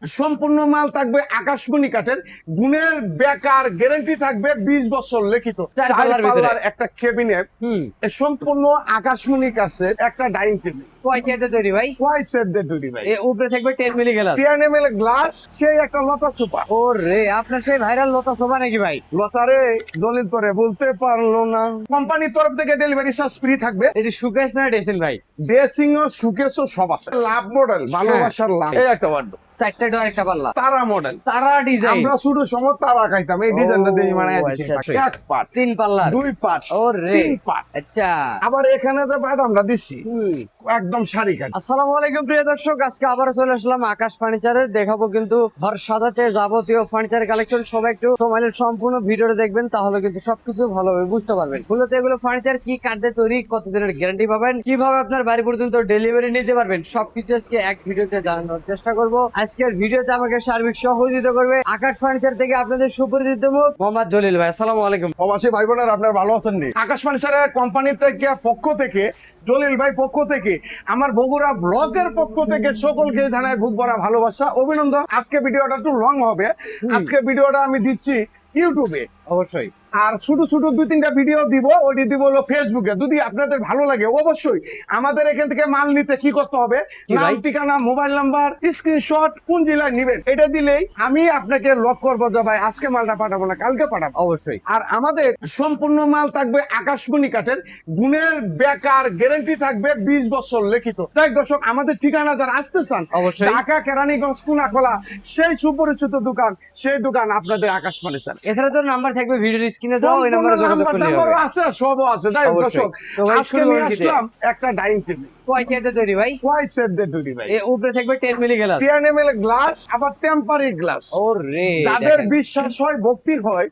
সম্পূর্ণ মাল থাকবে আকাশমণি কাঠের, গুণের বেকার গ্যারান্টি থাকবে 20 বছর লিখিত। চার চার পাল্লার ভিতরে। পাল্লার একটা কেবিনেট, সম্পূর্ণ আকাশমণি কাঠের একটা ডাইনিং টেবিল, কয় চেয়ারটা তৈরি ভাই? 6 সেট দিয়ে তৈরি ভাই। এর উপরে থাকবে 10 মিলি গ্লাস। 10 ml গ্লাস, সেই একটা লতা সোফা। ওরে আপনার সেই ভাইরাল লতা সোফা নাকি ভাই? লতারে দলিল করে বলতে পারলো না। কোম্পানির তরফ থেকে ডেলিভারি চার্জ ফ্রি থাকবে। এটি সুকেশ না ডেসিন ভাই? ড্রেসিং ও সুকেসও সব আছে। লাভ মডেল, ভালোবাসার লাভ। এই একটা ওয়ার্ড চারটা ডোর একটা পাল্লা, তারা মডেল, তারা ডিজাইন। আমরা শুধু সময় তারা খাইতাম, এই ডিজাইনটা দিয়ে মানে আচ্ছা, আচ্ছা। এক পার্ট, 3 পাল্লা, 2 পার্ট, ওরে 3 পার্ট। আচ্ছা। আবার এখানে যে পার্ট আমরা দিচ্ছি একদম সারি কাঠ। আসসালামু আলাইকুম প্রিয় দর্শক, আজকে আবারও চলে আসলাম আকাশ ফার্নিচারে। দেখাবো কিন্তু ঘর সাজাতে যাবতীয় ফার্নিচার কালেকশন। সবাই একটু সময়ের সম্পূর্ণ ভিডিওটা দেখবেন, তাহলে কিন্তু সবকিছু ভালোভাবে বুঝতে পারবেন। মূলত এগুলো ফার্নিচার কি কাঠে তৈরি, কতদিনের গ্যারান্টি পাবেন, কিভাবে আপনার বাড়ি পর্যন্ত ডেলিভারি নিতে পারবেন, সবকিছু আজকে এক ভিডিওতে জানানোর চেষ্টা করব। আজকের ভিডিওতে আমাকে সার্বিক সহযোগিতা করবে আকাশ ফার্নিচার থেকে আপনাদের সুপরিচিত মুখ মোহাম্মদ জলিল ভাই। আসসালামু আলাইকুম। প্রবাসী ভাই বোনেরা, আপনার ভালো আছেন নি? আকাশ ফার্নিচারের কোম্পানি থেকে পক্ষ থেকে, জলিল ভাই পক্ষ থেকে, আমার বগুড়া ব্লকের পক্ষ থেকে সকলকে জানাই বুক ভরা ভালোবাসা, অভিনন্দন। আজকে ভিডিওটা একটু লং হবে। আজকে ভিডিওটা আমি দিচ্ছি ইউটিউবে, অবশ্যই। আর ছোট ছোট 2-3টা ভিডিও দিব, ওইটি দিব হলো ফেসবুকে। যদি আপনাদের ভালো লাগে অবশ্যই আমাদের এখান থেকে মাল নিতে কি করতে হবে, নাম, ঠিকানা, মোবাইল নাম্বার, স্ক্রিনশট, কোন জেলায় নিবেন, এটা দিলেই আমি আপনাকে লক করবো যে ভাই আজকে মালটা পাঠাবো না, কালকে পাঠাবো। অবশ্যই। আর আমাদের সম্পূর্ণ মাল থাকবে আকাশমণি কাঠের, গুণের বেকার গ্যারান্টি থাকবে 20 বছর লিখিত। তাই দর্শক, আমাদের ঠিকানা যারা আসতে চান, অবশ্যই। ঢাকা কেরানীগঞ্জ কুনাকলা, সেই সুপরিচিত দোকান, সেই দোকান আপনাদের আকাশ ফার্নিচার। এছাড়া তো নাম্বার থাকবে ভিডিওর স্ক্রিনে দাও, ওই নম্বরে যোগাযোগ করলে হবে। আছে, সবও আছে। তাই অবশ্যই। দর্শক, তো ভাই আজকে শুরু নিয়ে করে দিতে। আসলাম একটা ডাইনিং টেবিল, কয় চেয়ারটা তৈরি ভাই? 6 সেট দিয়ে তৈরি ভাই। এর উপরে থাকবে 10 মিলি গ্লাস। 10 ml গ্লাস, আবার টেম্পারি গ্লাস। ওরে যাদের দেখেন। বিশ্বাস হয়, ভক্তি হয়,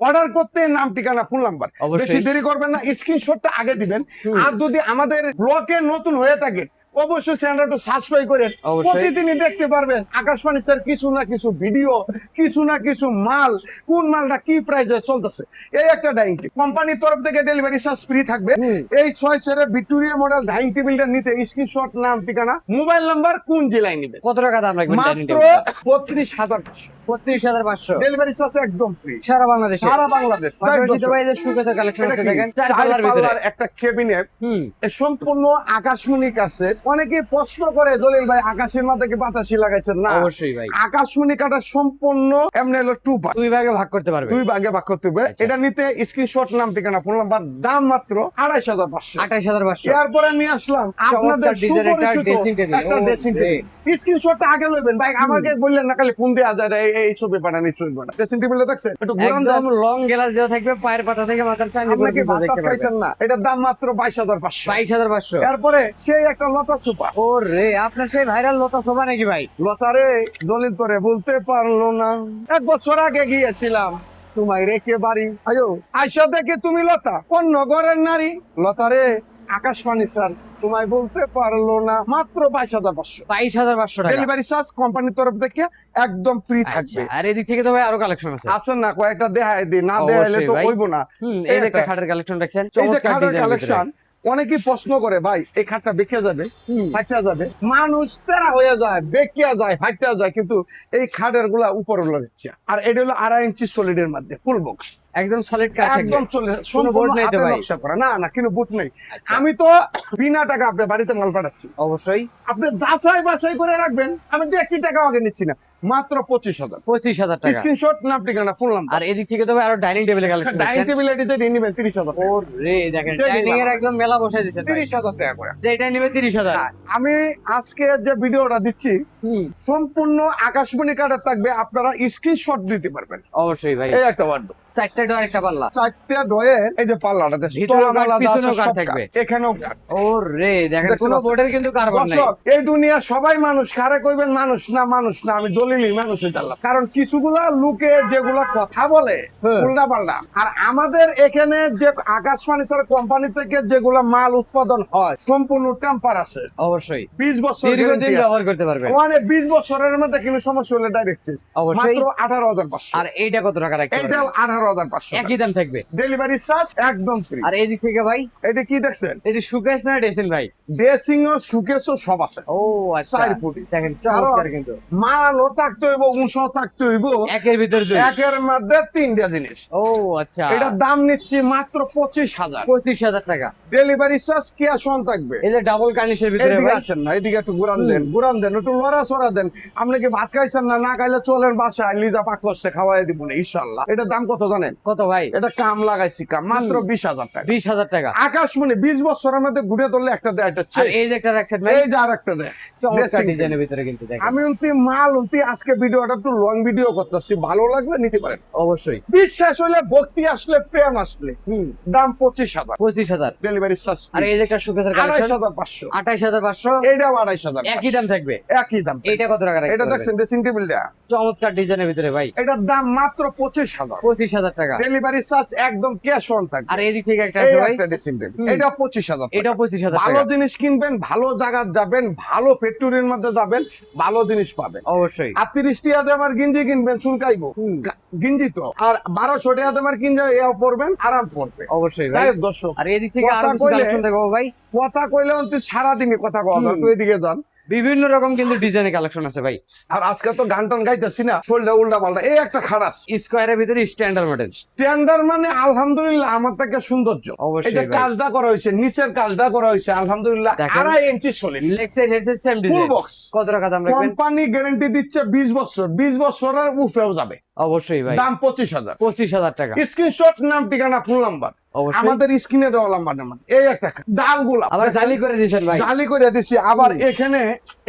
অর্ডার করতে নাম, ঠিকানা, ফোন নাম্বার। অবশ্যই। বেশি দেরি করবেন না, স্ক্রিনশটটা আগে দিবেন। আর যদি আমাদের ব্লগে নতুন হয়ে থাকে, অবশ্যই চ্যানেলটা সাবস্ক্রাইব করেন। অবশ্যই। প্রতিদিনই দেখতে পারবেন আকাশ ফার্নিচার কিছু না কিছু ভিডিও, কিছু না কিছু মাল, কোন মালটা কি প্রাইসে চলতেছে। এই একটা ডাইনিং টেবিল, কোম্পানির তরফ থেকে ডেলিভারি চার্জ ফ্রি থাকবে। এই 6 সেটের ভিক্টোরিয়া মডেল ডাইনিং টেবিলটা নিতে স্ক্রিনশট, নাম, ঠিকানা, মোবাইল নাম্বার, কোন জেলায় নিবে। কত টাকা দাম লাগবে ডাইনিং মাত্র টেবিল? 32,500। 32,500 ডেলিভারি চার্জ একদম ফ্রি সারা বাংলাদেশে। সারা বাংলাদেশ। তাই পাশাপাশি তো দর্শক, ভাই এদের সুকেসের কালেকশন এটা আছে কি? দেখেন, 4 চার পাল্লার ভিতরে। পাল্লার একটা কেবিনেট, সম্পূর্ণ আকাশমণি কাঠের। অনেকে প্রশ্ন করে, জলিল ভাই আকাশের মাথা কি বাতাসি লাগাইছেন? না, অবশ্যই ভাই। আকাশমণি কাঠের সম্পূর্ণ এমনি হলো 2 পার্ট, দুই ভাগে ভাগ করতে পারবে। 2 ভাগে ভাগ করতে হবে। আচ্ছা। এটা নিতে স্ক্রিনশট, নাম, ঠিকানা, ফোন নাম্বার, দাম মাত্র 28,500। 28,500। এরপরে নিয়ে আসলাম আপনাদের ডিজাইনের একটা সুপরিচিত ড্রেসিং টেবিল। একটা ড্রেসিং টেবিল। স্ক্রিনশটটা আগে লইবেন ভাই, আমাকে বললেন না খালি ফোন দেয়া যায়, এই ছবি পাঠান, এই ছবি পাঠান। ড্রেসিং টেবিলটা দেখছেন, একটু ঘুরান দেন। একদম লং গ্লাস দেওয়া থাকবে, পায়ের পাতা থেকে মাথার চাঁদি আপনি কি পর্যন্ত ভাত দেখতে খাইছেন পারবেন। না? এটার দাম মাত্র 22,500। 22,500। এরপরে সেই একটা লতা সোফা। ওরে আপনার সেই ভাইরাল লতা সোফা নাকি ভাই? লতারে দলিল করে বলতে পারলো না। 1 বছর আগে গিয়েছিলাম তোমায় রেখে বাড়ি, আয়ো আয়সা দেখে তুমি লতা, অন্য ঘরের নারী। লতারে আকাশ ফার্নিচার তোমায় বলতে পারলো না। মাত্র 22,500। 22,500 টাকা। ডেলিভারি চার্জ কোম্পানির তরফ থেকে একদম ফ্রি থাকবে। আচ্ছা, আর এদিক থেকে তো ভাই আরো কালেকশন আছে। আছেন না, কয়েকটা দেখায় দিই, না দেখাইলে তো অবশ্যই ভাই। হইব না। এই যে একটা খাটের কালেকশন দেখছেন, এই যে চমৎকার খাটের ডিজাইন কালেকশন, অনেকেই প্রশ্ন করে ভাই এই খাটটা বেঁকে যাবে, ফাটা যাবে। মানুষ তেরা হয়ে যায়, বেঁকিয়া যায়, ফাটা যায়, কিন্তু এই খাটের গুলা উপর উঠছে। আর এটা হলো 2.5 ইঞ্চি সলিডের মধ্যে ফুল বক্স, একদম সলিড কাঠ থাকবে। একদম চলে, কোনো সম্পূর্ণ বোর্ড নেই তো হাতে ভাই? নকশা করা। না না, কোনো বুট নেই। আচ্ছা। আমি তো বিনা টাকা আপনার বাড়িতে মাল পাঠাচ্ছি, অবশ্যই। আপনি যাচাই বাছাই করে রাখবেন। আমি তো 1 টাকা আগে নিচ্ছি না, মাত্র 25,000। 25,000 টাকা। স্ক্রিনশট, নাম, ঠিকানা, ফোন নাম্বার। আর এদিক থেকে তো ভাই আরো ডাইনিং টেবিলের কালেকশন ডাইনিং দেখছেন। টেবিল এটিতে নিয়ে নেবেন 30,000 টাকা। ওরে দেখেন, যে ডাইনিং এর নিলাম। একদম মেলা বসাই দিয়েছেন ভাই। 30,000 টাকা করে। যেটা নেবে 30,000। আমি আজকে যে ভিডিওটা দিচ্ছি সম্পূর্ণ আকাশমণি কাঠের থাকবে, আপনারা স্ক্রিনশট দিতে পারবেন। অবশ্যই ভাই। এই একটা ওয়ার্ড, 4টা ডোর একটা পাল্লা। 4টা ডয়ের এই যে পাল্লাটা ভিতরেও কাঠ, পিছনেও কাঠ থাকবে। এখানেও কাঠ। ওরে দেখেন, দেখছেন কোনো আছে? বোর্ডের কিন্তু কার্বন নাই। দর্শক, এই দুনিয়া সবাই মানুষ, কারে কইবেন মানুষ না, মানুষ না, আমি জলিলই মানুষ হইতাম। কারণ কিছুগুলা লোকে যেগুলা কথা বলে উল্টা পাল্টা। আর আমাদের এখানে যে আকাশ ফার্নিচার কোম্পানি থেকে যেগুলা মাল উৎপাদন হয় সম্পূর্ণ টেম্পার আছে, অবশ্যই 20 বছর দীর্ঘদিন guarantee আছে। ব্যবহার করতে পারবেন। মানে 20 বছরের মধ্যে কোনো সমস্যা হলে ডাইরেক্ট চেঞ্জ। অবশ্যই। মাত্র 18,500। আর এইটা কত টাকা রাখতে এইটা পারবেন? 11,500 একই দাম থাকবে, ডেলিভারি চার্জ একদম ফ্রি। আর এদিক থেকে ভাই এটা কি দেখছেন? এটি সুকেস না ড্রেসিং ভাই? ড্রেসিং ও সুকেসও সব আছে। ও আচ্ছা, 4 ফুটি। দেখেন চমৎকার কিন্তু, মালও থাকতে হইব, উঁচও থাকতে হইব, একের ভিতর দুই, একের মধ্যে 3টা জিনিস। ও আচ্ছা, এটার দাম নিচ্ছি মাত্র 25,000। 25,000 টাকা। ডেলিভারি চার্জ কি আসন থাকবে। এই যে ডাবল কার্নিশের ভিতরে এইদিকে ভাই, আসেন না, এইদিকে একটু ঘুরান দেন, একটু লড়া চড়া দেন। আপনি কি ভাত খাইছেন না? না খাইলে চলেন বাসায়, লিজা পাক করছে খাওয়াই দিব না ইনশাল্লাহ। এটার দাম কত জানেন? কত ভাই? এটা কাম লাগাইছি কাম, মাত্র 20,000 টাকা। 20,000 টাকা। আকাশমণি 20 বছরের মধ্যে ঘুরে ধরলে একটা দেয়, এটা আর এই যে একটা রাখছেন ভাই, এই যে আর একটা দেয়। চমৎকার ডিজাইনের ভিতরে কিন্তু দেখেন। আমি আজকে ভিডিওটা একটু লং ভিডিও করতেছি, ভালো লাগলে নিতে পারেন অবশ্যই। বিশ্বাস হলে, ভক্তি আসলে, প্রেম আসলে। দাম 25,000, 25,000। ডেলিভারি চার্জ আর এই যে একটা সুকেসের কালেকশন 28,500, 28,500, এইটাও 28,000, একই দাম থাকবে। একই দাম। এইটা কত টাকা রাখতে এটা পারবেন? দেখছেন ড্রেসিং টেবিলটা, চমৎকার ডিজাইনের ভিতরে ভাই, এটার দাম মাত্র 25,000, 25,000 টাকা। ডেলিভারি চার্জ একদম ক্যাশ অন থাকবে। আর এদিক থেকে একটা এই আছে ভাই, একটা ড্রেসিং টেবিল, এটা 25,000, এটাও 25,000 ভালো টাকা। জিনিস কিনবেন, ভালো জায়গা যাবেন, ভালো ফ্যাক্টরির মধ্যে যাবেন, ভালো জিনিস পাবেন। অবশ্যই। 38 টাকা দিয়ে আমার গিঞ্জি কিনবেন, চুলকাইবো গিঞ্জি তো, আর 1200 টাকা দিয়ে আমার কিনজা এও পরবেন, আরাম পড়বে। অবশ্যই ভাই। যাই হোক দর্শক, আর এদিক থেকে আরো কথা কিছু কইলে- কালেকশন দেখাবো ভাই, কথা কইলে অন্তি সারাদিনই কথা কওয়া দাও, একটু এদিকে যান। বিভিন্ন রকম কিন্তু ডিজাইনের কালেকশন আছে ভাই। আর আজকে তো গান টান গাইতেছি না, শরীরটা উল্টা পাল্টা। এই একটা খারাস স্কয়ারের ভিতরে স্ট্যান্ডার্ড মডেল, স্ট্যান্ডার্ড, মানে আলহামদুলিল্লাহ আমার থেকে সৌন্দর্য। অবশ্যই এটা ভাই। কাজটা করা হয়েছে, নিচের কাজটা করা হয়েছে আলহামদুলিল্লাহ, দেখেন। 2.5 inch solid, leg side head side same full design. Box. কত টাকা দাম রাখবেন? কোম্পানি গ্যারান্টি দিচ্ছে 20 বছর, 20 বছরের উপরেও যাবে। অবশ্যই ভাই, দাম 25,000, 25,000 টাকা। স্ক্রিনশট, নাম, ঠিকানা, ফোন নাম্বার অবশ্যই। আমাদের স্ক্রিনে দেওয়া নাম্বার। এই একটা ডাল গুলা আবার জালি করে দিয়েছেন ভাই, জালি করে দিছি। আবার এখানে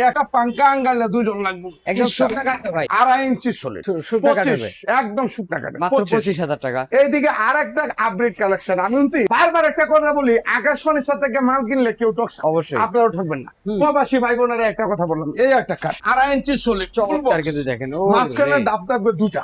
একটা পাঙ্কা আঙ্গালে 2 জন লাগবে, একদম শুকনা কাটতে ভাই, 2.5 ইঞ্চি সলিড, শুকনা কাটবে, একদম শুকনা কাটে, মাত্র 25,000 25,000 টাকা। এইদিকে আর একটা আপডেট কালেকশন। আমি বারবার একটা কথা বলি, আকাশবাণীর সাথে থেকে মাল কিনলে কেউ টকস, অবশ্যই। আপনারাও ঠকবেন না। প্রবাসী ভাই বোনেরা একটা কথা বললাম, এই একটা কাঠ 2.5 ইঞ্চি সলিড, চমৎকার কিন্তু দেখেন, ও মাঝখানে ডাব থাকবে 2টা,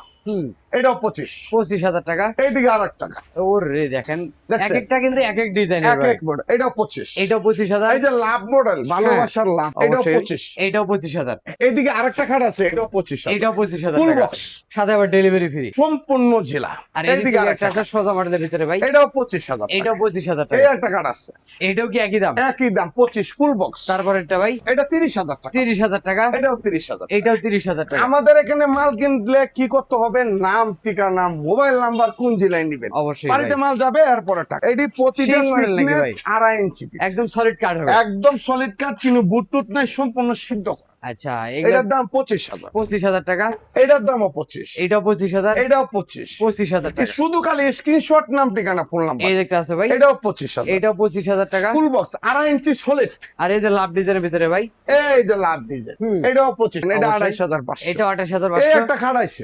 এটাও 25,000 টাকা। এইদিকে আর একটা ওরে দেখেন, দেখছেন? এক একটা কিন্তু এক এক ডিজাইনের এক ভাই। এক মডেল, এটাও 25, এইটাও 25,000। এই যে লাভ মডেল, ভালোবাসার লাভ, এটাও অবশ্যই। 25। এইটাও 25,000। এইদিকে আরেকটা খাট আছে, এটাও 25,000, এইটাও 25,000 ফুল টাকা। বক্স, সাথে আবার ডেলিভারি ফ্রি। সম্পূর্ণ জেলা। আর এইদিকে এইদিকে আরেকটা একটা আছে সোজা মডেলের ভিতরে ভাই, এটাও 25,000, এইটাও 25,000 এই টাকা। একটা খাট আছে, এইটাও কি একই দাম? একই দাম 25, ফুল বক্স। তারপরে এটা ভাই এটা 30,000 টাকা, 30,000 টাকা। এটাও 30,000। এইটাও 30,000 টাকা। আমাদের এখানে মাল কিনলে কি করতে হবে? নাম, ঠিকানা, মোবাইল নাম্বার, কোন জেলায় নিবেন, অবশ্যই বাড়িতে ভাই। মাল যাবে, এরপরে টাকা। এটি প্রতিটা Shin model নাকি thickness ভাই? 2.5 ইঞ্চি, একদম সলিড কাট হবে। একদম সলিড কাঠ, কিন্তু বুট টুট নাই, সম্পূর্ণ সিদ্ধ করা। আচ্ছা, এগুলো এটার দাম 25,000, 25,000 টাকা। এটার দামও 25, এইটাও 25,000, এটাও 25। 25,000 টাকা। শুধু খালি স্ক্রিনশট, নাম, ঠিকানা, ফোন নাম্বার, এই দেখতে আছে ভাই, এটাও 25,000, এইটাও 25,000 টাকা। Full box 2.5 inch solid. আর এই যে লাভ ডিজাইনের ভিতরে ভাই, এই যে লাভ ডিজাইন, এটাও 25, এটা অবশ্যই। 28,500। এটাও এই 28,500। একটা খাড়াইছে,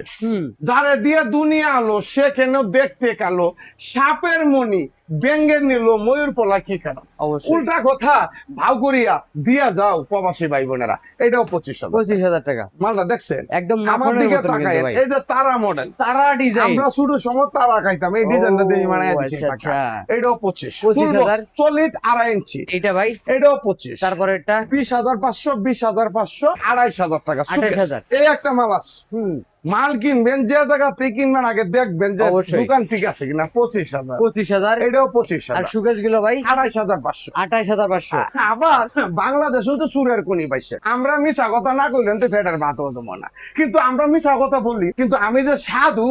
যারে দিয়ে দুনিয়া আলো, সে কেন দেখতে কালো, সাপের মনি ব্যাঙ্গের নিল, ময়ূর পলা কি খারাপ। অবশ্যই উল্টা কথা ভাও করিয়া দিয়া যাও প্রবাসী ভাই বোনেরা, এটাও 25,000। 25,000 টাকা। মালটা দেখছেন? একদম আমার মাখনের দিকে মতন তাকায়, কিন্তু ভাই। এই যে তারা মডেল, তারা ডিজাইন। আমরা শুধু সময় তারা খাইতাম, এই ডিজাইনটা দিয়ে মানে আচ্ছা, আচ্ছা। এটাও 25, 25,000 সলিড 2.5 ইঞ্চি, এইটা ভাই, এটাও 25। তারপরে এটা 20,500, 20,500, 2,500 টাকা। 28,000 এই একটা মাল আছে, মাল কিনবেন যে জায়গা থেকে কিনবেন, আগে দেখবেন যে অবশ্যই। দোকান ঠিক আছে কিনা। 25,000, 25,000। এটাও আর 25,000, সুকেস গুলো ভাই 28,500। 28,500। আবার বাংলাদেশেও তো চুরের কোনি পাইছে। আমরা মিছা কথা না কইলেন তো ফেটার ভাত হতো না, কিন্তু আমরা মিছা কথা বলি। কিন্তু আমি যে সাধু,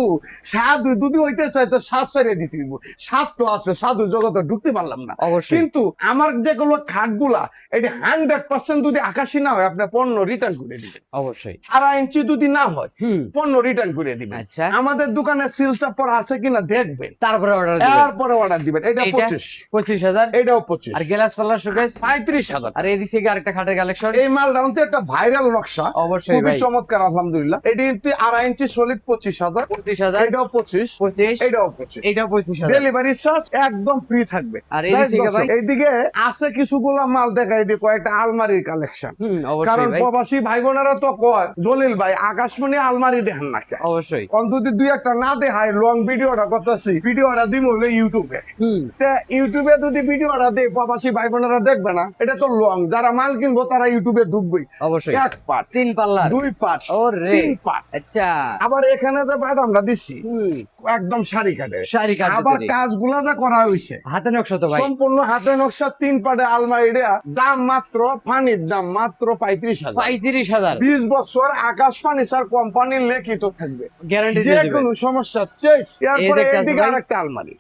সাধু যদি হইতে চাই তো সাত ছেড়ে দিতে হইব। সাত তো আছে, সাধু জগতে ঢুকতে পারলাম না। অবশ্যই। কিন্তু আমার যেগুলো খাটগুলা, এটি 100% যদি আকাশি না হয়, আপনি পণ্য রিটার্ন করে দিবেন। অবশ্যই। 2.5 ইঞ্চি যদি না হয়, পণ্য রিটার্ন করে দিবেন। আচ্ছা। আমাদের দোকানে সিল চাপড় আছে কিনা দেখবেন, তারপরে অর্ডার দিবেন। এরপরে অর্ডার দিবেন। এটা 25, 25,000। এটাও 25, আর গ্লাস পাল্লার সুকেস 35,000। আর এদিক থেকে আরেকটা খাটের কালেকশন। এই মালটা হচ্ছে একটা ভাইরাল নকশা, অবশ্যই খুবই ভাই। চমৎকার আলহামদুলিল্লাহ। এটি 2.5 ইঞ্চি সলিড 25,000, 25,000। এটাও 25, 25। এটাও 25। এইটাও 25,000। ডেলিভারি চার্জ একদম ফ্রি থাকবে। আর এদিক থেকে ভাই, এইদিকে আছে কিছুগুলা মাল দেখাই দিই, কয়েকটা আলমারির কালেকশন। অবশ্যই কারণ ভাই। প্রবাসী ভাই বোনেরা তো কয়, জলিল ভাই আকাশমণি আলমারি দেখেন না কে? অবশ্যই। যদি দুই একটা না দেখায় লং ভিডিওটা করতেছি, ভিডিওটা দিব হলো ইউটিউবে। ইউটিউবে যদি ভিডিওটা দেয় প্রবাসী ভাই বোনেরা দেখবে না, এটা তো লং। যারা মাল কিনবো তারা ইউটিউবে ঢুকবেই। অবশ্যই। এক পার্ট, 3 পাল্লার, 2 পার্ট, ওরে 3 পার্ট। আচ্ছা। আবার এখানে যে বাটামটা দিছি একদম শাড়ি কাটে, শাড়ি কাটে আবার তৈরি। কাজগুলা যা করা হইছে হাতে নকশা তো ভাই। সম্পূর্ণ হাতে নকশা, 3 পাটে আলমারিটা। দাম মাত্র পানির দাম মাত্র 35,000। 35,000 20 বছর আকাশ ফার্নিচার কোম্পানির লিখিত থাকবে, গ্যারান্টি যে দিয়ে দিবেন। কোনো সমস্যা চেস। এরপরে দেখতে আছে এইদিকে ভাই। আরেকটা আলমারি,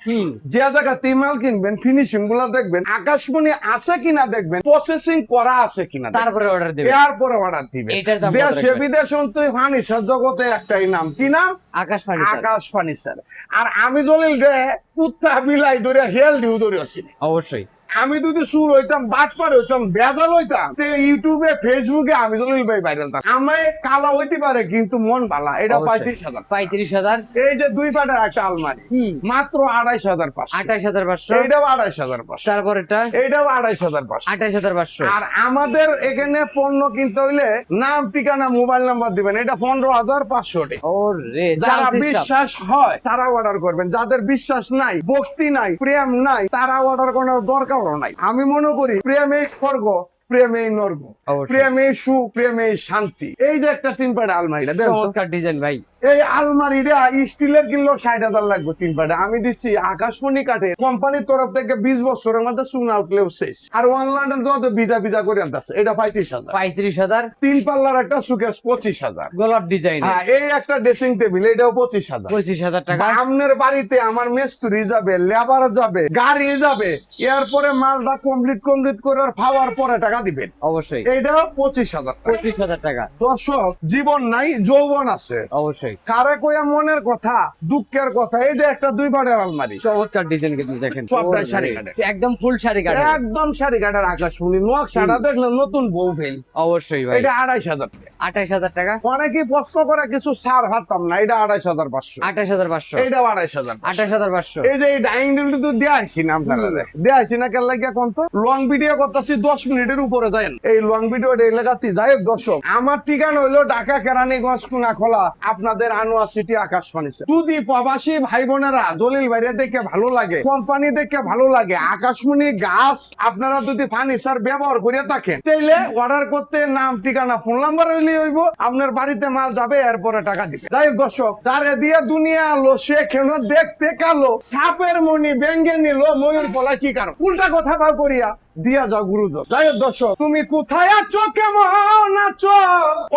যে জায়গাতে মাল কিনবেন ফিনিশিং গুলা দেখবেন, আকাশমণি আছে কিনা দেখবেন, প্রসেসিং করা আছে কিনা দেখবেন। তারপরে অর্ডার দিবেন। এরপরে অর্ডার দিবেন। এটার দাম কত দেশে রাখবেন? বিদেশে ফার্নিচার জগতে একটাই নাম, কি নাম? আকাশ ফার্নিচার। আকাশ ফার্নিচার। আর আমি জলিল রে কুত্তা বিলাই ধরে হেল দিউ ধরে আসিনি। অবশ্যই। আমি যদি সুর হইতাম, বাটপার হইতাম, বেদাল হইতাম, ইউটিউবে ফেসবুকে আমি জলিল ভাই ভাইরাল থাকতাম। আমি কালা হইতে পারে কিন্তু মন ভালা। এটা 35,000। 35,000। এই যে 2 পাটের একটা আলমারি মাত্র 28,500। 28,500। এইটাও 28,500। তারপরেরটা এইটাও 28,500। 28,500। আর আমাদের এখানে পণ্য কিনতে হইলে নাম, ঠিকানা, মোবাইল নাম্বার দিবেন। এটা 15,500 টাকা। ওরে যারা বিশ্বাস হয় তারা অর্ডার করবেন, যাদের বিশ্বাস নাই, ভক্তি নাই, প্রেম নাই, তারা অর্ডার করার দরকারও নাই। আমি মনে করি প্রেমে স্বর্গ, প্রেমে নর্গ, অবশ্যই। প্রেমে সুখ, প্রেমে শান্তি। এই যে একটা 3 পাট আলমারিটা দেখো, চমৎকার ডিজাইন ভাই। এই আলমারিটা স্টিলের কিনলেও 60,000 লাগবে 3 পাটে। আমি দিচ্ছি আকাশমণি কাঠে, কোম্পানির তরফ থেকে 20 বছরের মধ্যে চুন আউটলেও শেষ। আর অনলাইনে যত ভিজা ভিজা করে আনতেছে, এটা 35,000। 35,000। 3 পাল্লার একটা সুকেস 25,000। গোলাপ ডিজাইন। হ্যাঁ, এই একটা ড্রেসিং টেবিল, এটাও 25,000। 25,000 টাকা। আপনার বাড়িতে আমার মিস্ত্রি যাবে, লেবার যাবে, গাড়ি যাবে, এরপরে মালটা কমপ্লিট করার পাওয়ার পরে টাকা দিবেন। অবশ্যই। এইটাও 25,000 টাকা। 25,000 টাকা। দর্শক, জীবন নাই, যৌবন আছে। অবশ্যই। কারে কইয়া মনের কথা, দুঃখের কথা। এই যে একটা 2 পাটের আলমারি, চমৎকার ডিজাইন কিন্তু দেখেন। সবটাই ওরে, শাড়ি কাটে। একদম ফুল শাড়ি কাটে। একদম শাড়ি কাটার আকাশমণি নকশাটা দেখলে নতুন বউ ফেল। অবশ্যই ভাই। এটা 2,500 টাকা। 28,000 টাকা। অনেকে প্রশ্ন করে কিছু সার হাতাম না, এটা 2,500। 28,500। এইটাও 2,500। 28,500। এই যে এই ডাইনিং টেবিল তো দেয়াইছি না আপনারা, দেয়াইছি না কেন লাগিয়া কোন তো লং ভিডিও করতেছি 10 মিনিটের উপরে যায়েন। এই লং ভিডিওটা এলাকাতে যাই হোক। দর্শক, আমার ঠিকানা হইলো ঢাকা কেরানীগঞ্জ কোনাখোলা, আপনাদের আনোয়ার সিটি আকাশ ফার্নিচার। যদি প্রবাসী ভাই বোনেরা জলিল ভাইরে দেখে ভালো লাগে, কোম্পানি দেখে ভালো লাগে, আকাশমণি গাছ আপনারা যদি ফার্নিচার ব্যবহার করে থাকেন, তাইলে অর্ডার করতে নাম, ঠিকানা, ফোন নাম্বার হইলে হইব। আপনার বাড়িতে মাল যাবে, এরপরে টাকা দিবে। যাই হোক দর্শক, যারে দিয়ে দুনিয়া আলো সে কেন দেখতে কালো, সাপের মনি ব্যাঙ্গে নিল ময়ূর পলা কি কারণ, উল্টা কথা বা করিয়া দিয়া যাও গুরুদর। যাই হোক দর্শক, তুমি কোথায় আছো, কেমন আছো,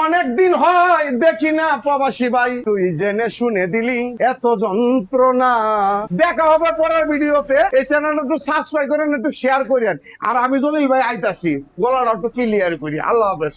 অনেকদিন হয় দেখি না প্রবাসী ভাই, তুই জেনে শুনে দিলি এত যন্ত্রণা। দেখা হবে পরের ভিডিওতে। এই চ্যানেলটা একটু সাবস্ক্রাইব করেন, একটু শেয়ার করেন। আর আমি জলিল ভাই আইতাছি, গলাটা একটু ক্লিয়ার করি। আল্লাহ হাফেজ।